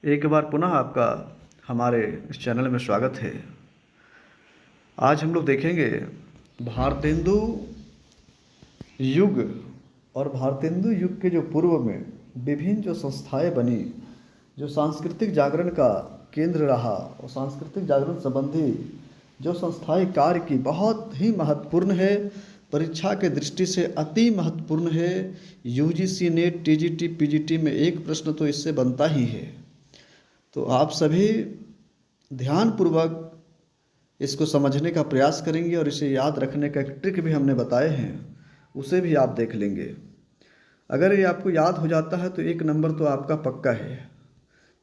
एक बार पुनः आपका हमारे इस चैनल में स्वागत है। आज हम लोग देखेंगे भारतेंदु युग और भारतेंदु युग के जो पूर्व में विभिन्न जो संस्थाएं बनी, जो सांस्कृतिक जागरण का केंद्र रहा और सांस्कृतिक जागरण संबंधी जो संस्थाएं कार्य की, बहुत ही महत्वपूर्ण है। परीक्षा के दृष्टि से अति महत्वपूर्ण है। यूजीसी नेट टीजीटी पीजीटी में एक प्रश्न तो इससे बनता ही है। तो आप सभी ध्यानपूर्वक इसको समझने का प्रयास करेंगे और इसे याद रखने का एक ट्रिक भी हमने बताए हैं, उसे भी आप देख लेंगे। अगर ये आपको याद हो जाता है तो एक नंबर तो आपका पक्का है,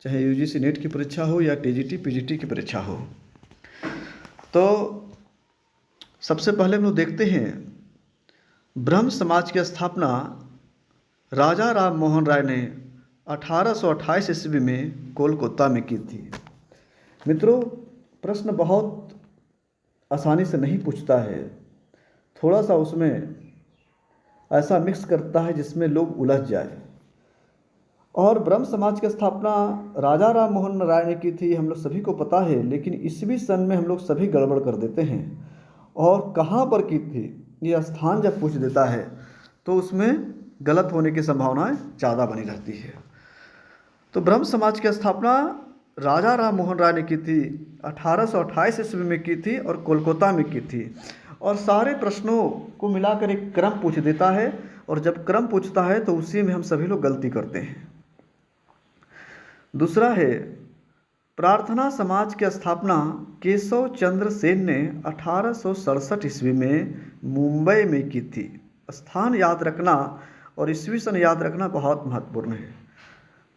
चाहे यूजीसी नेट की परीक्षा हो या टीजीटी पीजीटी की परीक्षा हो। तो सबसे पहले हम लोग देखते हैं, ब्रह्म समाज की स्थापना राजा राम मोहन राय ने 1828 ईस्वी में कोलकाता में की थी। मित्रों, प्रश्न बहुत आसानी से नहीं पूछता है, थोड़ा सा उसमें ऐसा मिक्स करता है जिसमें लोग उलझ जाए। और ब्रह्म समाज की स्थापना राजा राम मोहन राय ने की थी, हम लोग सभी को पता है, लेकिन ईस्वी सन में हम लोग सभी गड़बड़ कर देते हैं। और कहाँ पर की थी, ये स्थान जब पूछ देता है तो उसमें गलत होने की संभावनाएं ज़्यादा बनी रहती है। तो ब्रह्म समाज की स्थापना राजा राम मोहन राय ने की थी, 1828 ईस्वी में की थी और कोलकाता में की थी। और सारे प्रश्नों को मिलाकर एक क्रम पूछ देता है, और जब क्रम पूछता है तो उसी में हम सभी लोग गलती करते हैं। दूसरा है, प्रार्थना समाज की स्थापना केशव चंद्र सेन ने 1867 ईस्वी में मुंबई में की थी। स्थान याद रखना और ईस्वी सन याद रखना बहुत महत्वपूर्ण है।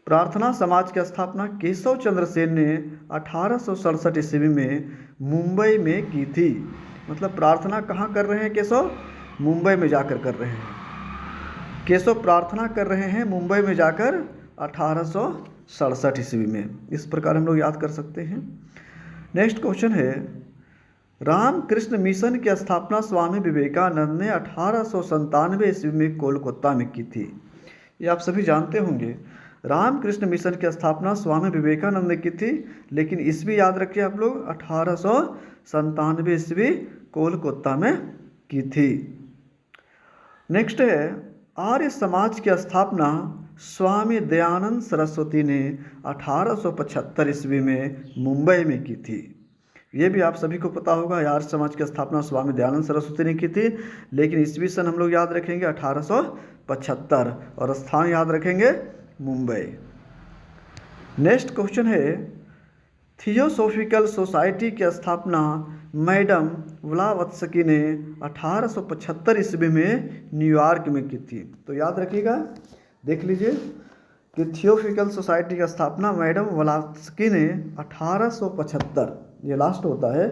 प्रार्थना समाज की स्थापना केशव चंद्र सेन ने 1867 ईस्वी में मुंबई में की थी। मतलब प्रार्थना कहाँ कर रहे हैं केशव? मुंबई में जाकर कर रहे हैं। केशव प्रार्थना कर रहे हैं मुंबई में जाकर 1867 ईस्वी में। इस प्रकार हम लोग याद कर सकते हैं। नेक्स्ट क्वेश्चन है, रामकृष्ण मिशन की स्थापना स्वामी विवेकानंद ने 1897 ईस्वी में कोलकाता में की थी। ये आप सभी जानते होंगे। रामकृष्ण मिशन की स्थापना स्वामी विवेकानंद ने की थी, लेकिन ईस्वी याद रखिए आप लोग, 1897 ईस्वी कोलकाता में की थी। नेक्स्ट है, आर्य समाज की स्थापना स्वामी दयानंद सरस्वती ने 1875 ईस्वी में मुंबई में की थी। ये भी आप सभी को पता होगा, आर्य समाज की स्थापना स्वामी दयानंद सरस्वती ने की थी, लेकिन ईस्वी सन हम लोग याद रखेंगे 1875 और स्थान याद रखेंगे मुंबई। नेक्स्ट क्वेश्चन है, थियोसॉफिकल सोसाइटी की स्थापना मैडम ब्लावत्स्की ने 1875 ईस्वी में न्यूयॉर्क में की थी। तो याद रखिएगा, देख लीजिए कि थियोसॉफिकल सोसाइटी की स्थापना मैडम ब्लावत्स्की ने 1875, ये लास्ट होता है,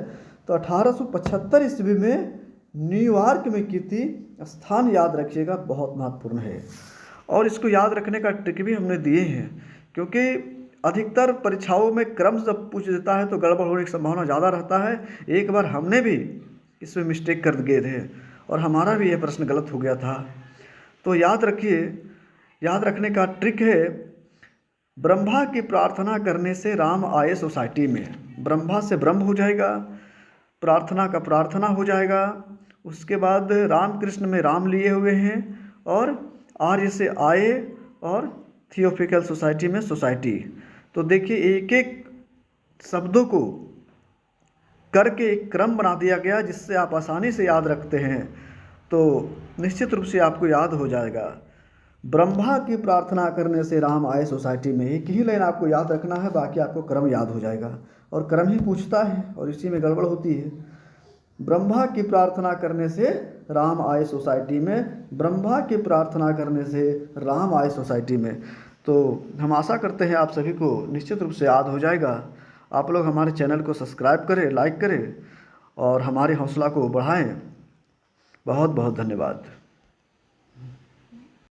तो 1875 ईस्वी में न्यूयॉर्क में की थी। स्थान याद रखिएगा, बहुत महत्वपूर्ण है। और इसको याद रखने का ट्रिक भी हमने दिए हैं, क्योंकि अधिकतर परीक्षाओं में क्रम जब पूछ देता है तो गड़बड़ होने की संभावना ज़्यादा रहता है। एक बार हमने भी इसमें मिस्टेक कर गए थे और हमारा भी यह प्रश्न गलत हो गया था। तो याद रखिए, याद रखने का ट्रिक है, ब्रह्मा की प्रार्थना करने से राम आए सोसाइटी में। ब्रह्मा से ब्रह्म हो जाएगा, प्रार्थना का प्रार्थना हो जाएगा, उसके बाद रामकृष्ण में राम लिए हुए हैं, और आर्य से आए, और थियोसॉफिकल सोसाइटी में सोसाइटी। तो देखिए, एक एक शब्दों को करके एक क्रम बना दिया गया, जिससे आप आसानी से याद रखते हैं तो निश्चित रूप से आपको याद हो जाएगा। ब्रह्मा की प्रार्थना करने से राम आए सोसाइटी में, एक ही लाइन आपको याद रखना है, बाकी आपको क्रम याद हो जाएगा। और क्रम ही पूछता है और इसी में गड़बड़ होती है। ब्रह्मा की प्रार्थना करने से राम आए सोसाइटी में, ब्रह्मा की प्रार्थना करने से राम आए सोसाइटी में। तो हम आशा करते हैं आप सभी को निश्चित रूप से याद हो जाएगा। आप लोग हमारे चैनल को सब्सक्राइब करें, लाइक करें और हमारे हौसला को बढ़ाएं। बहुत बहुत धन्यवाद।